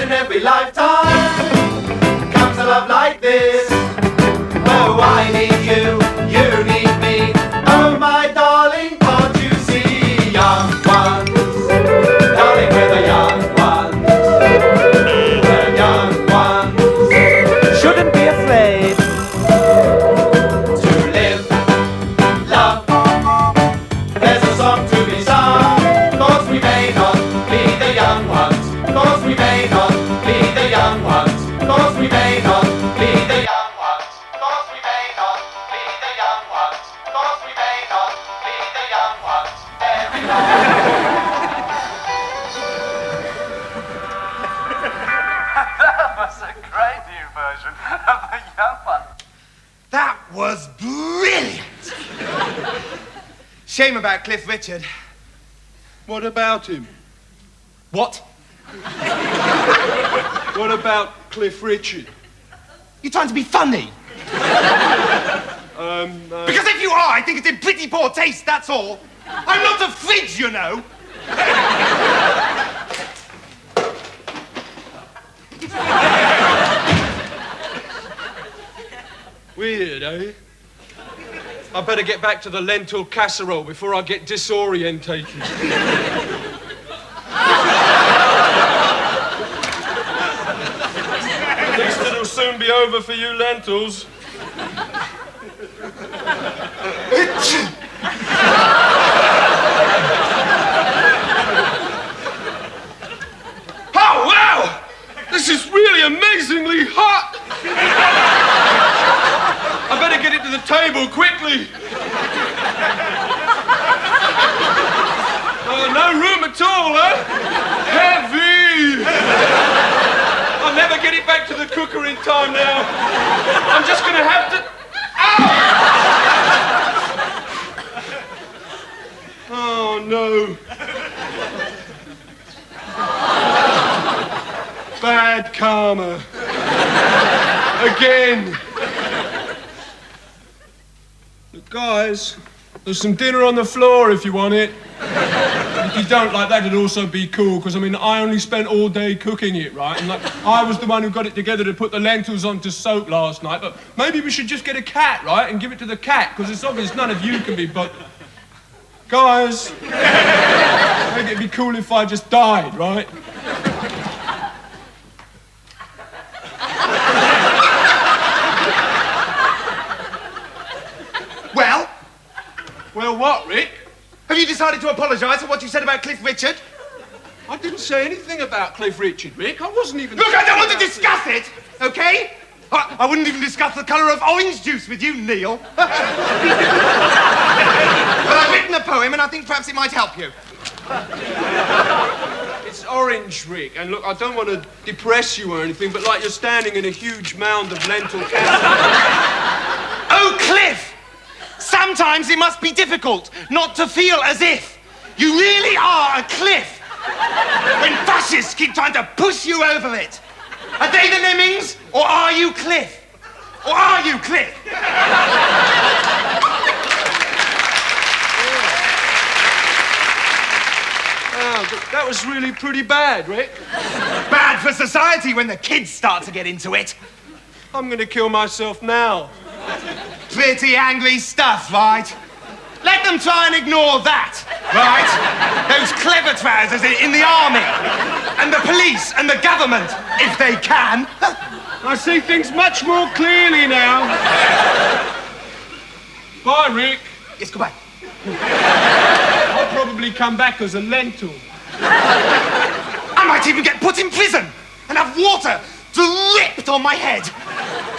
in every lifetime comes a love like this. Oh, I need you, you need me. Oh, my darling, can't you see? Young ones, darling, we're the young ones. The young ones shouldn't be afraid to live, love. There's a song to be sung. 'Cause we may not be the young ones. 'Cause we may not be the young ones. 'Cause we may not be the young ones. 'Cause we may not be the young ones. 'Cause we may not be the young ones. That was a great new version of the young one. That was brilliant! Shame about Cliff Richard. What about him? What? What about Cliff Richard? You trying to be funny? Because if you are, I think it's in pretty poor taste, that's all. I'm not a fridge, you know. Weird, eh? I better get back to the lentil casserole before I get disorientated. At least it'll soon be over for you lentils. Oh, wow! This is really amazingly hot! I better get it to the table quickly. Oh, no room at all, huh? Heavy! I'll never get it back to the cooker in time now. I'm just gonna have to... Ow! Oh, no. Bad karma. Again. Look, guys, there's some dinner on the floor if you want it. If you don't like that, it'd also be cool, because, I mean, I only spent all day cooking it, right? And, like, I was the one who got it together to put the lentils onto soak last night, but maybe we should just get a cat, right, and give it to the cat, because it's obvious none of you can be bothered. Guys, I think it'd be cool if I just died, right? Well? Well, what, Rick? Have you decided to apologise for what you said about Cliff Richard? I didn't say anything about Cliff Richard, Rick. I wasn't even... Look, I don't want to discuss it, okay? I wouldn't even discuss the colour of orange juice with you, Neil. But I've written a poem and I think perhaps it might help you. It's orange, Rick, and look, I don't want to depress you or anything, but like you're standing in a huge mound of lentil casserole. Oh, Cliff! Sometimes it must be difficult not to feel as if you really are a cliff when fascists keep trying to push you over it. Are they the lemmings, or are you Cliff? Or are you Cliff? Oh, that was really pretty bad, Rick. Bad for society when the kids start to get into it. I'm going to kill myself now. Pretty angry stuff, right? Let them try and ignore that, right? Those clever trousers in the army, and the police, and the government, if they can. I see things much more clearly now. Bye, Rick. Yes, goodbye. I'll probably come back as a lentil. I might even get put in prison and have water dripped on my head.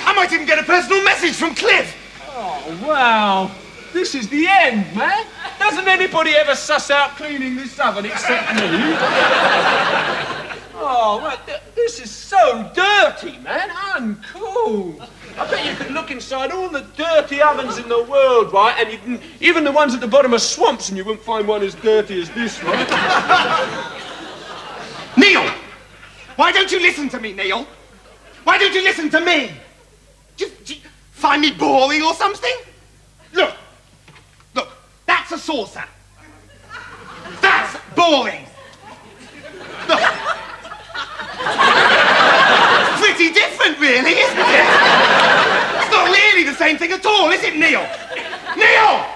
I might even get a personal message from Cliff. Oh, wow. This is the end, man. Doesn't anybody ever suss out cleaning this oven except me? Oh, well, this is so dirty, man. Uncool. I bet you could look inside all the dirty ovens in the world, right? And you can, even the ones at the bottom of swamps, and you wouldn't find one as dirty as this, right? Neil! Why don't you listen to me, Neil? Why don't you listen to me? Do you find me boring or something? Look, that's a saucer. That's boring. Look. same thing at all, is it, Neil? Neil!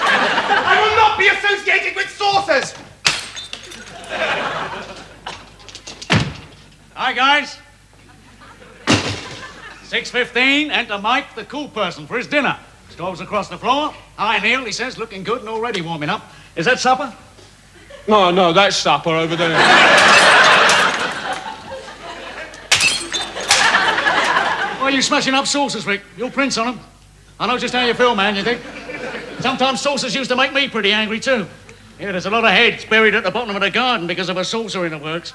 I will not be associated with saucers! Hi, guys. 6:15, enter Mike, the cool person, for his dinner. Stoves across the floor. Hi, Neil, he says, looking good and already warming up. Is that supper? No, that's supper over there. Why are you smashing up saucers, Rick? Your prints on them. I know just how you feel, man, you think? Sometimes saucers used to make me pretty angry, too. Yeah, there's a lot of heads buried at the bottom of the garden because of a saucer in the works.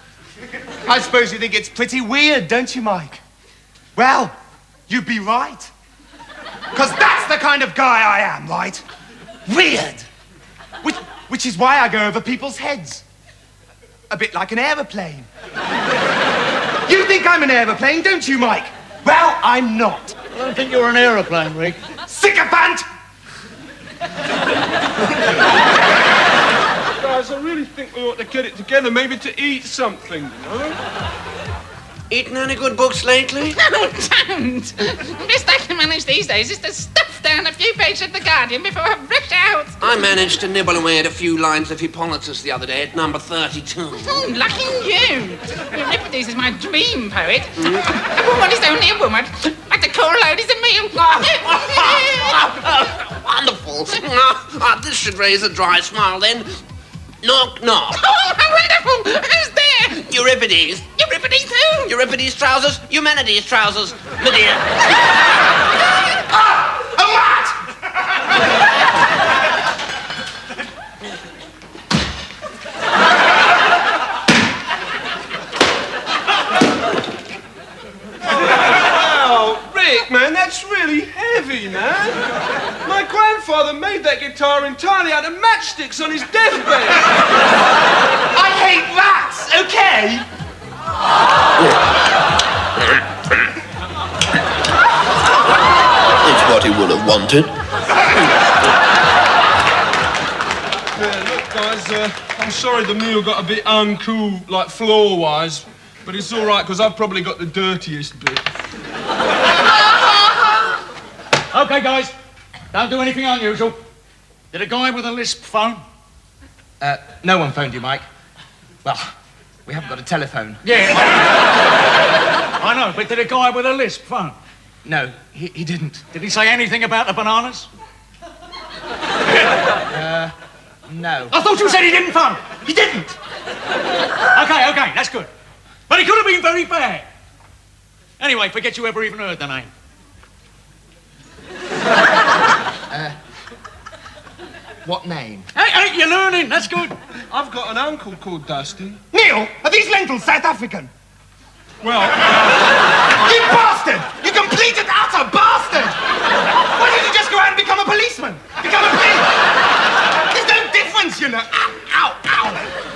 I suppose you think it's pretty weird, don't you, Mike? Well, you'd be right. Because that's the kind of guy I am, right? Weird. Which is why I go over people's heads. A bit like an aeroplane. You think I'm an aeroplane, don't you, Mike? Well, I'm not. I don't think you're an aeroplane, Rick. Sycophant! Guys, I really think we ought to get it together, maybe to eat something, you know? Eaten any good books lately? No, don't. Best I can manage these days is to stuff down a few pages of The Guardian before I rush out. I managed to nibble away at a few lines of Hippolytus the other day at number 32. Oh, lucky you. Euripides is my dream poet. A woman is only a woman, but the core load is a meal. Wonderful. This should raise a dry smile then. Knock, knock. Oh, how wonderful. Who's there? Euripides. Euripides who? Euripides' trousers, humanities' trousers, my dear. A rat! Wow, Rick, man, that's really heavy, man. My grandfather made that guitar entirely out of matchsticks on his deathbed. I hate rats, okay? It's what he would have wanted. Yeah, look, guys, I'm sorry the meal got a bit uncool, like floor-wise, but it's all right, because I've probably got the dirtiest bit. Okay, guys, don't do anything unusual. Did a guy with a lisp phone? No one phoned you, Mike. Well, we haven't got a telephone. Yeah. I know, but did a guy with a lisp phone? No, he didn't. Did he say anything about the bananas? No. I thought you said he didn't phone. He didn't. Okay, that's good. But he could have been very bad. Anyway, forget you ever even heard the name. What name? Hey, you're learning. That's good. I've got an uncle called Dusty. Neil, are these lentils South African? Well, You bastard! You complete and utter bastard! Why don't you just go out and become a policeman? Become a police! There's no difference, you know. Ow, ow.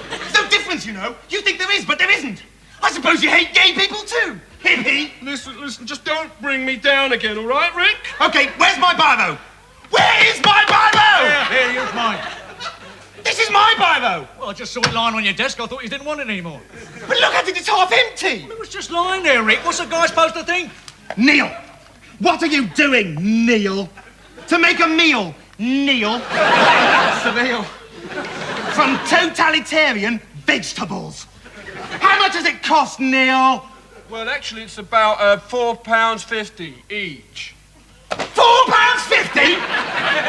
There's no difference, you know. You think there is, but there isn't. I suppose you hate gay people too. Hippie. listen, just don't bring me down again, all right, Rick? Okay, where's my biro? Where is my biro? Here, use mine. This is my biro. Well, I just saw it lying on your desk. I thought you didn't want it anymore. But look at it, it's half empty. It was just lying there, Rick. What's a guy supposed to think? Neil, what are you doing, Neil? To make a meal, Neil. Surreal. From totalitarian vegetables. How much does it cost, Neil? Well, actually, it's about £4.50 each. £4.50?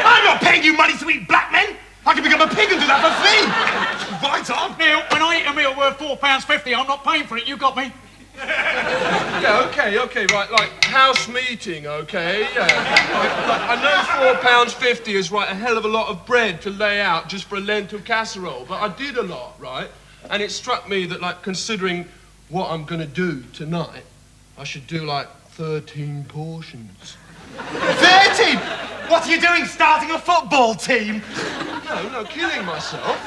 I'm not paying you money to eat black men. I can become a pig and do that for free. Right on. Neil, when I eat a meal worth £4.50, I'm not paying for it. You got me? Yeah, okay, right, like house meeting, okay, yeah. Like, I know £4.50 is, right, a hell of a lot of bread to lay out just for a lentil casserole, but I did a lot, right? And it struck me that, like, considering what I'm gonna do tonight, I should do, like, 13 portions. 13? What are you doing, starting a football team? No, kidding myself.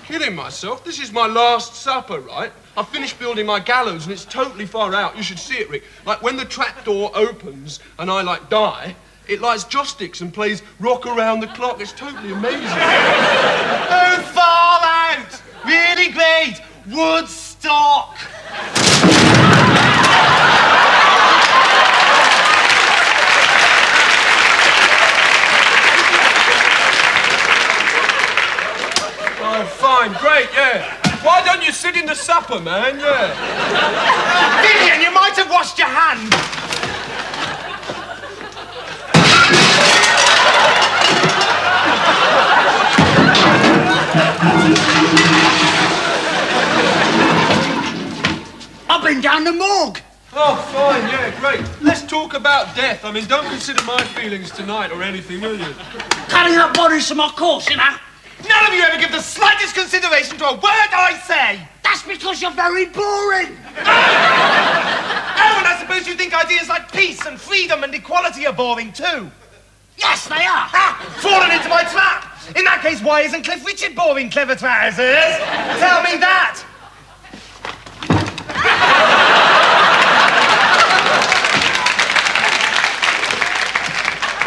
Kidding myself. This is my last supper, right? I finished building my gallows and it's totally far out. You should see it, Rick. Like, when the trapdoor opens and I, like, die, it lights joysticks and plays Rock Around the Clock. It's totally amazing. Oh, Fallout! Really great! Woodstock! Oh, fine, great, yeah. Why don't you sit in the supper, man? Yeah. Vivian, you might have washed your hands. I've been down the morgue. Oh, fine, yeah, great. Let's talk about death. I mean, don't consider my feelings tonight or anything, will you? Cutting up bodies from my course, you know. None of you ever give the slightest consideration to a word I say. That's because you're very boring. Oh, and I suppose you think ideas like peace and freedom and equality are boring too. Yes, they are. Ah, fallen into my trap. In that case, why isn't Cliff Richard boring, clever trousers? Tell me that.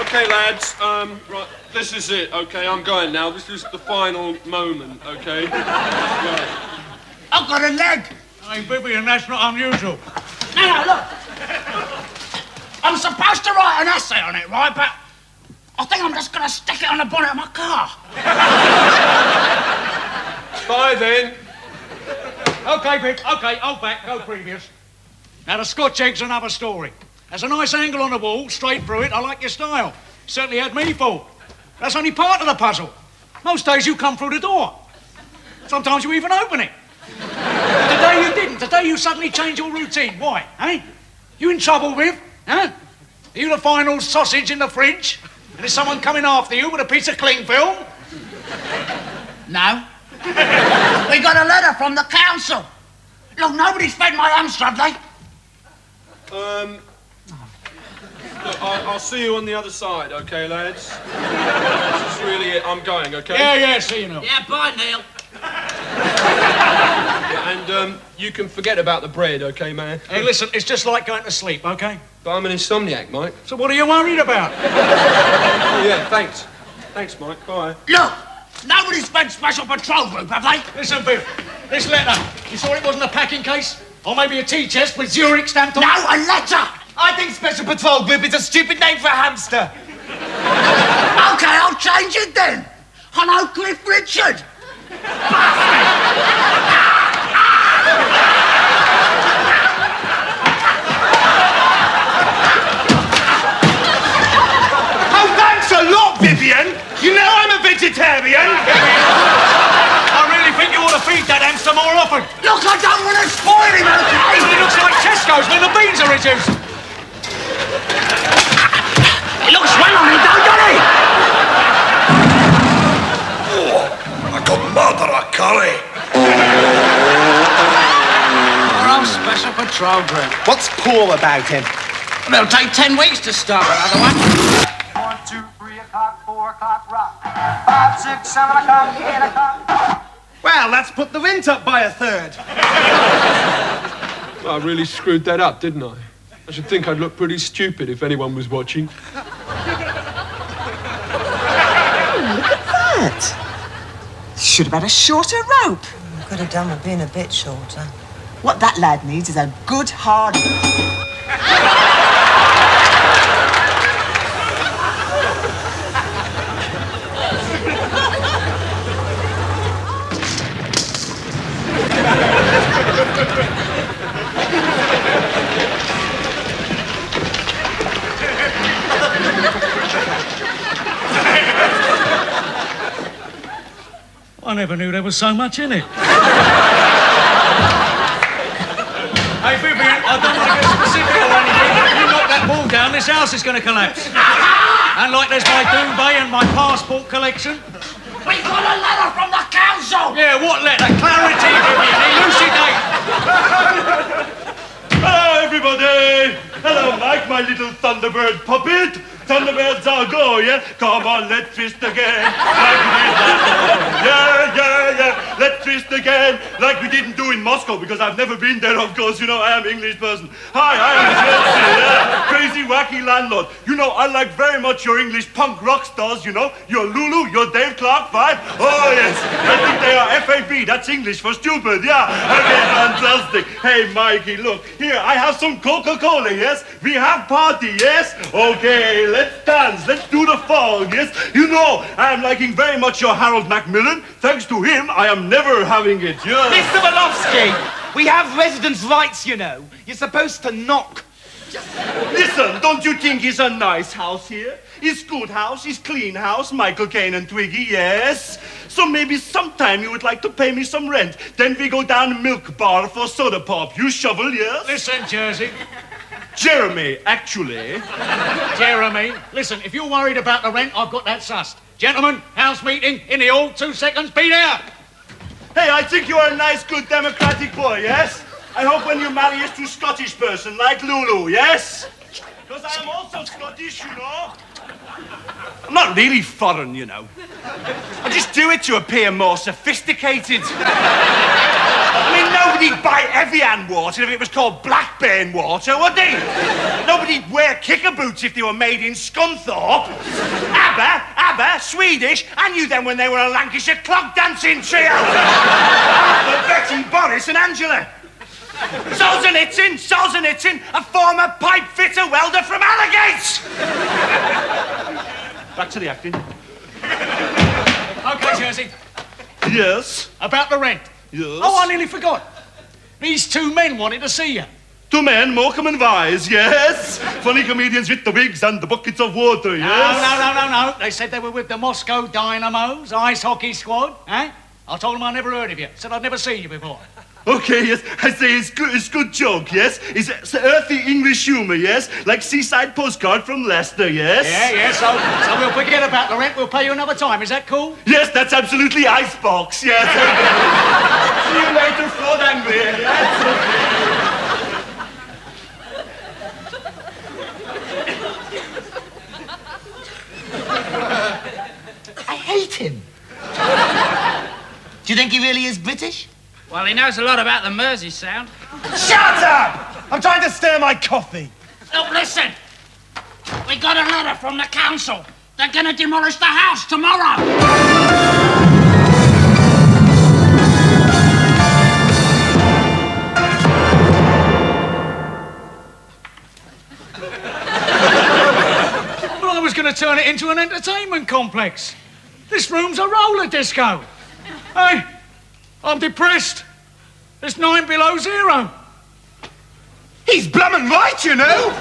Okay, lads, right, this is it, okay? I'm going now. This is the final moment, okay? Right. I've got a leg. Hey, Vivian, that's not unusual. No, look. I'm supposed to write an essay on it, right? But I think I'm just going to stick it on the bonnet of my car. Bye, then. OK, Vic, OK, hold back, go previous. Now, the Scotch egg's another story. There's a nice angle on the wall, straight through it. I like your style. Certainly had me fooled. That's only part of the puzzle. Most days you come through the door. Sometimes you even open it. Today you didn't. Today you suddenly change your routine. Why, eh? You in trouble, Viv? Huh? Are you the final sausage in the fridge? And is someone coming after you with a piece of cling film? No. We got a letter from the council. Look, nobody's fed my hamster, have they? Look, I'll see you on the other side, okay, lads? This is really it. I'm going, okay? Yeah, see you now. Yeah, bye, Neil. Yeah, and you can forget about the bread, okay, man? Hey, listen, it's just like going to sleep, OK? But I'm an insomniac, Mike. So what are you worried about? Oh, yeah, thanks. Thanks, Mike. Bye. Look, nobody's fed Special Patrol Group, have they? Listen, Viv, this letter, you saw it wasn't a packing case? Or maybe a tea chest with Zurich stamped on it? No, a letter! I think Special Patrol Group is a stupid name for a hamster. OK, I'll change it then. I know Cliff Richard. Oh, thanks a lot, Vivian. You know I'm a vegetarian. I really think you ought to feed that hamster more often. Look, I don't want to spoil him, OK? It looks like Tesco's when the beans are reduced. It looks well on me, don't it? I got murder a curry. Our old Special Patrol Group. What's poor about him? It'll take 10 weeks to start another one. 1, 2, 3 o'clock, 4 o'clock, rock. 5, 6, 7 o'clock, 8 o'clock. Well, that's put the rent up by a third. I really screwed that up, didn't I? I should think I'd look pretty stupid if anyone was watching. That. Should have had a shorter rope. Could have done with being a bit shorter. What that lad needs is a good hard... I never knew there was so much in it. Hey, Vivian, I don't want to get specific or anything, but if you knock that wall down, this house is going to collapse. And like there's my duvet and my passport collection. We got a letter from the council! Yeah, what letter? Clarity, Vivian, elucidate. Hello, everybody. Hello, Mike, my little Thunderbird puppet. Thunderbirds are go, yeah? Come on, let's twist again. Like we did last time. Yeah. Let's twist again. Like we didn't do in Moscow, because I've never been there, of course. You know, I am English person. Hi, I am Chelsea, yeah? Crazy, wacky landlord. You know, I like very much your English punk rock stars, you know? Your Lulu, your Dave Clark vibe. Oh, yes. I think they are FAB. That's English for stupid, yeah. Okay, fantastic. Hey, Mikey, look. Here, I have some Coca-Cola, yes? We have party, yes? Okay, let's dance. Let's do the fog, yes? You know, I am liking very much your Harold Macmillan. Thanks to him, I am never having it, yes. Mr. Malofsky, we have residence rights, you know. You're supposed to knock. Listen, don't you think it's a nice house here? It's good house, it's clean house, Michael Caine and Twiggy, yes? So maybe sometime you would like to pay me some rent. Then we go down Milk Bar for soda pop. You shovel, yes? Listen, Jersey. Jeremy, actually. Jeremy, listen, if you're worried about the rent, I've got that sussed. Gentlemen, house meeting in the hall, 2 seconds, be there. Hey, I think you are a nice, good, democratic boy, yes? I hope when you marry a true Scottish person like Lulu, yes? Because I am also Scottish, you know. I'm not really foreign, you know. I just do it to appear more sophisticated. I mean, nobody'd buy Evian water if it was called Blackburn water, would they? Nobody'd wear kicker boots if they were made in Scunthorpe. ABBA, Swedish, I knew them when they were a Lancashire clog dancing trio. Betty, Boris and Angela. Solzhenitsyn, a former pipe fitter welder from Allagates! Back to the acting. OK, Jersey. Yes? About the rent. Yes? Oh, I nearly forgot. These 2 men wanted to see you. 2 men, Morecambe and Wise, yes? Funny comedians with the wigs and the buckets of water, yes? No. They said they were with the Moscow Dynamos, ice hockey squad, eh? I told them I never heard of you. Said I'd never seen you before. Okay, yes, I say it's good joke, yes? It's earthy English humour, yes? Like Seaside Postcard from Leicester, yes? Yeah, so we'll forget about the rent, we'll pay you another time, is that cool? Yes, that's absolutely icebox, yes. See you later, Ford Anglia, yes? I hate him. Do you think he really is British? Well, he knows a lot about the Mersey sound. Shut up! I'm trying to stir my coffee. Look, listen. We got a letter from the council. They're gonna demolish the house tomorrow. Well, I was going to turn it into an entertainment complex. This room's a roller disco. Hey, I'm depressed. It's 9 below zero. He's blummin' right, you know.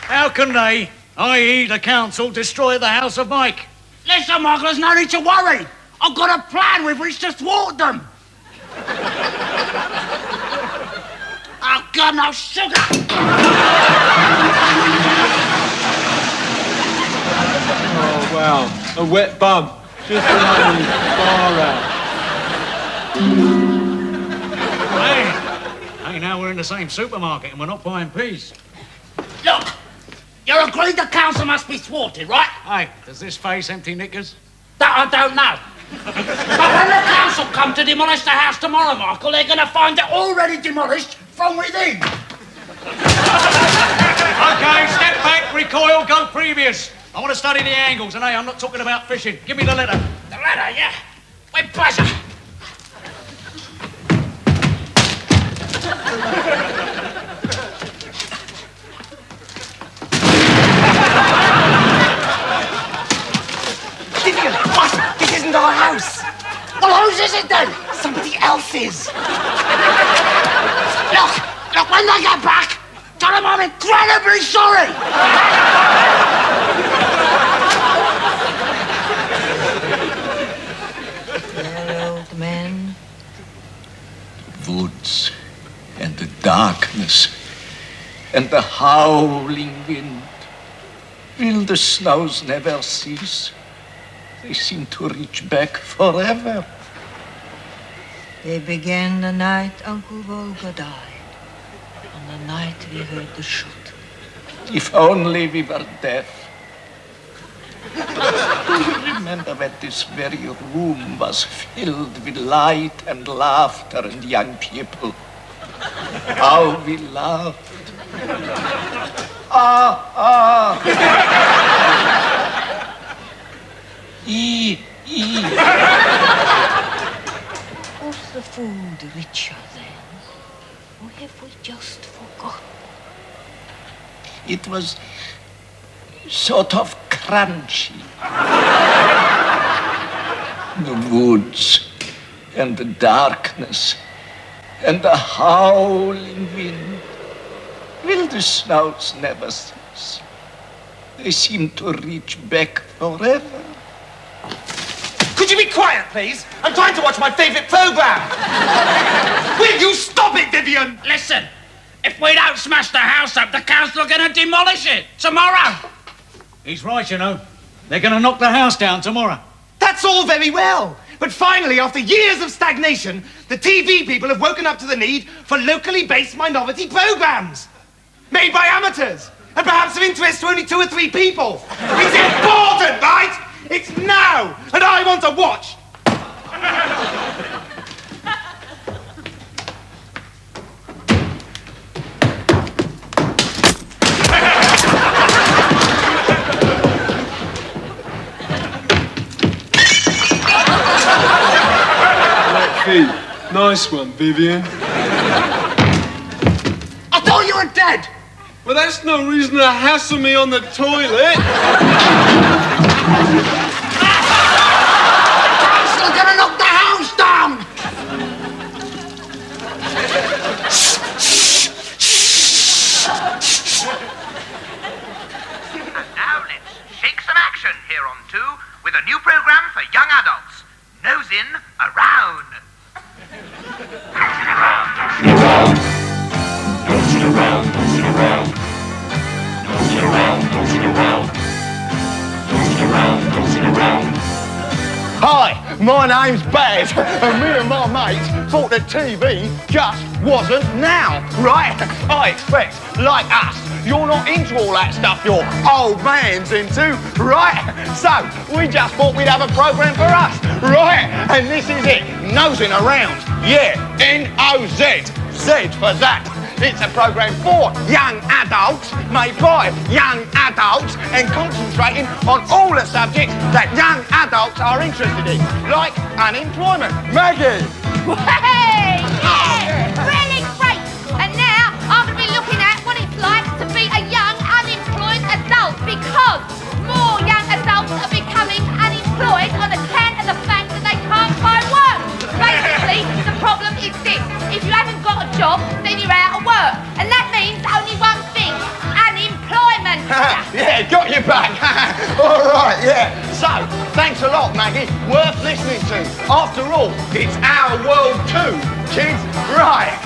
How can they, i.e. the council, destroy the house of Mike? Listen, Michael, there's no need to worry. I've got a plan with which to thwart them. Oh, got no sugar. Oh, wow. A wet bum. Just like far out. Hey, now we're in the same supermarket and we're not buying peas. Look, you agreed the council must be thwarted, right? Hey, does this face empty knickers? That I don't know. But when the council come to demolish the house tomorrow, Michael, they're going to find it already demolished from within. Okay, step back, recoil, go previous. I want to study the angles, and hey, I'm not talking about fishing. Give me the letter. The letter, yeah. With pleasure. Vivian, what? This isn't our house. Well, whose is it then? Somebody else's. Look, when they get back, tell them I'm incredibly sorry. Well, old man. Woods and the darkness and the howling wind. Will the snows never cease? They seem to reach back forever. They began the night Uncle Volga died, on the night we heard the shot. If only we were deaf. Do you remember when this very room was filled with light and laughter and young people? How we laughed. Was the food richer then? Or have we just forgotten? It was sort of crunchy. The woods and the darkness and the howling wind. Will the snows never cease? They seem to reach back forever. Could you be quiet, please? I'm trying to watch my favourite programme. Will you stop it, Vivian? Listen, if we don't smash the house up, the council are going to demolish it tomorrow. He's right, you know. They're going to knock the house down tomorrow. That's all very well. But finally, after years of stagnation, the TV people have woken up to the need for locally based minority programmes. Made by amateurs. And perhaps of interest to only 2 or 3 people. It's important, right? It's now. And I want to watch. Nice one, Vivian. I thought you were dead. Well, that's no reason to hassle me on the toilet. Council are going to knock the house down. And now let's shake some action here on 2 with a new program for young adults. Nose in, around. Hi, my name's Baz, and me and my mates thought that TV just wasn't now, right? I expect, like us, you're not into all that stuff your old man's into, right? So, we just thought we'd have a programme for us, right? And this is it, Nosing Around. Yeah, N-O-Z, Z for that. It's a programme for young adults, made by young adults, and concentrating on all the subjects that young adults are interested in, like unemployment. Maggie! Hey! Yeah! Really great! And now I'm going to be looking at what it's like to be a young unemployed adult, because more young adults are becoming unemployed on account of the fact that they can't find work. Basically, the problem is this. If you haven't got a job, then you're out of work. And that means only one thing, unemployment. Yeah, got you back. All right, yeah. So, thanks a lot, Maggie. Worth listening to. After all, it's our world too, kids. Right.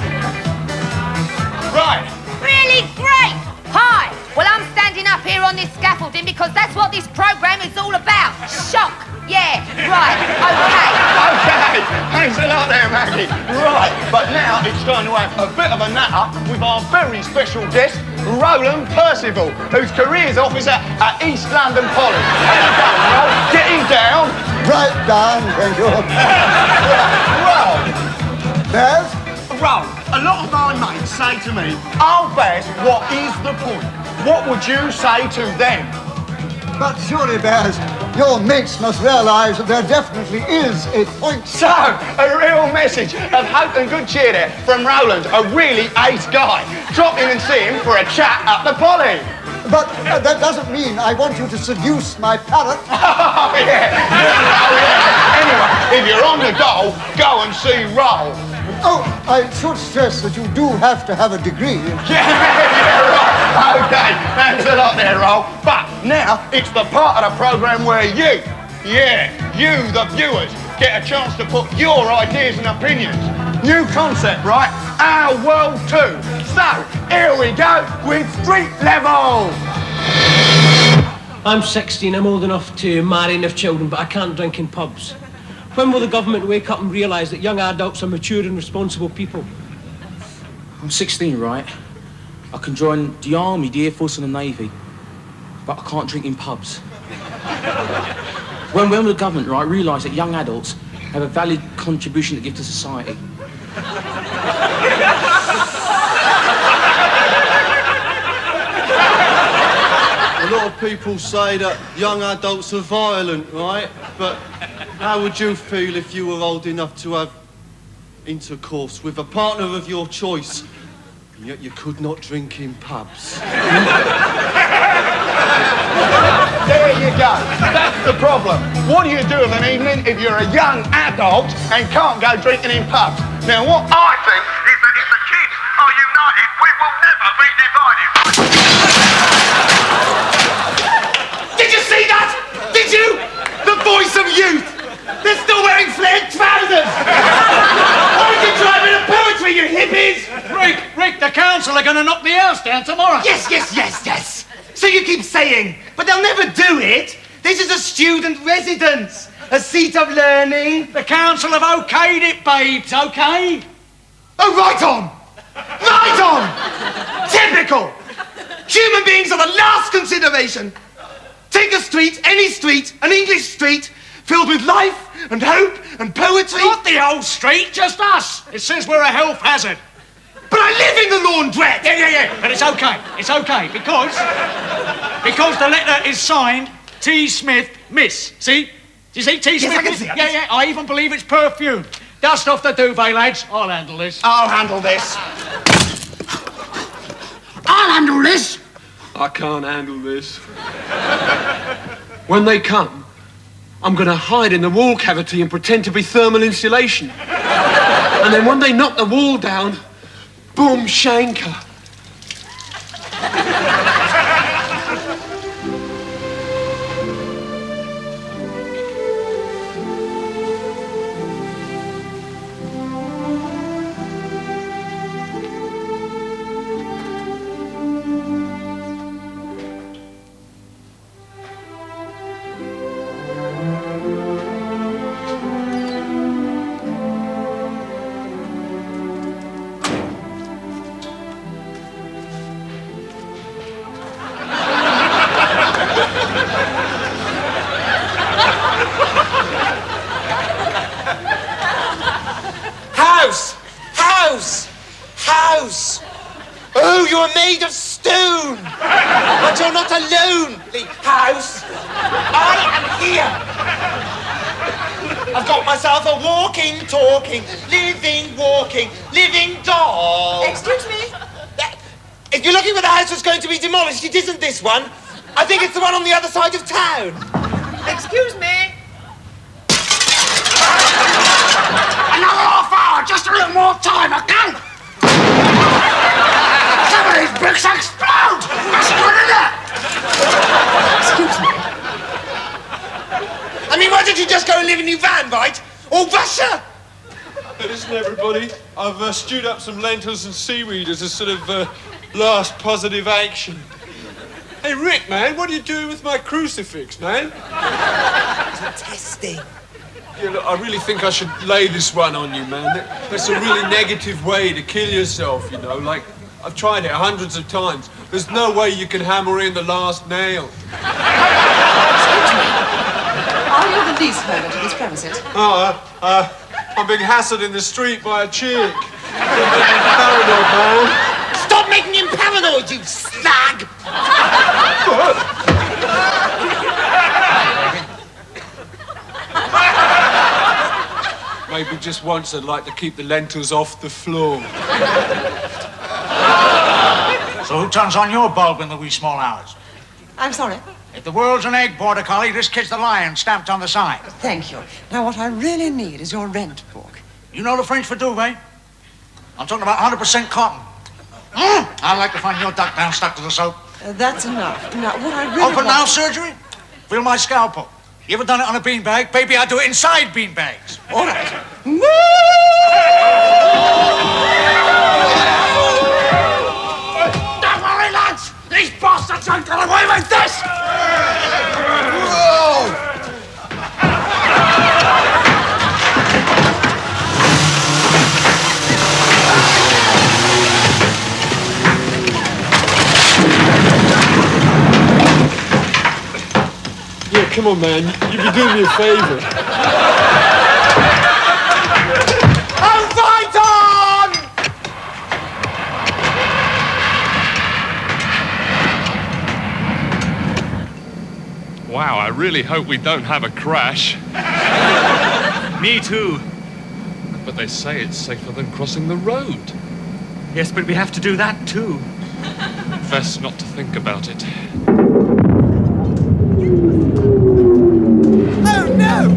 Right. Really great! Hi! Well, I'm standing up here on this scaffolding because that's what this programme is all about. Shock. Yeah, right. Okay. Okay, thanks a lot there, Maggie. Right, but now it's time to have a bit of a natter with our very special guest, Roland Percival, whose careers officer at East London Poly. How you going, Roland? Getting down? Right down, thank you. Well, Baz? Roland, a lot of my mates say to me, "Oh, Baz, what is the point?" What would you say to them? But surely, Baz, your mates must realise that there definitely is a point. So, a real message of hope and good cheer there from Roland, a really ace guy. Drop in and see him for a chat at the Poly. But that doesn't mean I want you to seduce my parrot. Oh, yeah. Anyway, if you're on the go and see Roll. Oh, I should stress that you do have to have a degree. Yeah, right. Okay, thanks a lot there, Roll. But now it's the part of the programme where you, the viewers, get a chance to put your ideas and opinions. New concept, right? Our world too. So, here we go with Street Level. I'm 16, I'm old enough to marry and have children, but I can't drink in pubs. When will the government wake up and realise that young adults are mature and responsible people? I'm 16, right? I can join the Army, the Air Force and the Navy, but I can't drink in pubs. When will the government, right, realise that young adults have a valid contribution to give to society? A lot of people say that young adults are violent, right? But how would you feel if you were old enough to have intercourse with a partner of your choice, and yet you could not drink in pubs? There you go. That's the problem. What do you do of an evening if you're a young adult and can't go drinking in pubs? Now, what I think is that if the kids are united, we will never be divided. Did you see that? Did you? The voice of youth. They're still wearing flared trousers. Why did you try a bit of poetry, you hippies? Rick, the council are going to knock the house down tomorrow. Yes. So you keep saying, but they'll never do it. This is a student residence, a seat of learning. The council have okayed it, babes, okay? Oh, right on. Typical. Human beings are the last consideration. Take a street, any street, an English street, filled with life and hope and poetry. Not the whole street, just us. It says we're a health hazard. But I live in the laundrette. Yeah. But it's okay, because the letter is signed T. Smith, Miss. See? Do you see T. Smith? Yes, I can see. Yeah. I even believe it's perfume. Dust off the duvet, lads. I'll handle this. I'll handle this. I can't handle this. When they come, I'm going to hide in the wall cavity and pretend to be thermal insulation. And then when they knock the wall down, boom, shanker. House! Oh, you're made of stone! But you're not alone, the house! I am here! I've got myself a walking, talking, living doll! Excuse me? If you're looking for the house that's going to be demolished, it isn't this one. I think it's the one on the other side of town. Excuse me? Another half hour, just a little more time, okay? Some of these bricks explode! That's good, isn't it? Excuse me. I mean, why don't you just go and live in your van, right? Or Russia? There's Listen, everybody, I've stewed up some lentils and seaweed as a sort of last positive action. Hey, Rick, man, what are you doing with my crucifix, man? Testing. Yeah, look, I really think I should lay this one on you, man. That's a really negative way to kill yourself, you know. Like, I've tried it hundreds of times. There's no way you can hammer in the last nail. Are you the leaseholder to this premises? I'm being hassled in the street by a chick. Paranoid, man. Stop making him paranoid, you slag! Maybe just once I'd like to keep the lentils off the floor. So who turns on your bulb in the wee small hours? I'm sorry. If the world's an egg, Border Collie, this kid's the lion stamped on the side. Thank you. Now, what I really need is your rent book. You know the French for duvet? I'm talking about 100% cotton. I'd like to find your duck down stuck to the soap. That's enough. Now, what I really Open now surgery? Feel my scalpel. You ever done it on a beanbag? Baby, I do it inside beanbags. All right. Don't worry, lads! These bastards ain't got away with this! Yeah, come on, man. You'd be doing me a favour. I'm fight on! Wow, I really hope we don't have a crash. Me too. But they say it's safer than crossing the road. Yes, but we have to do that too. Best not to think about it. Oh, no!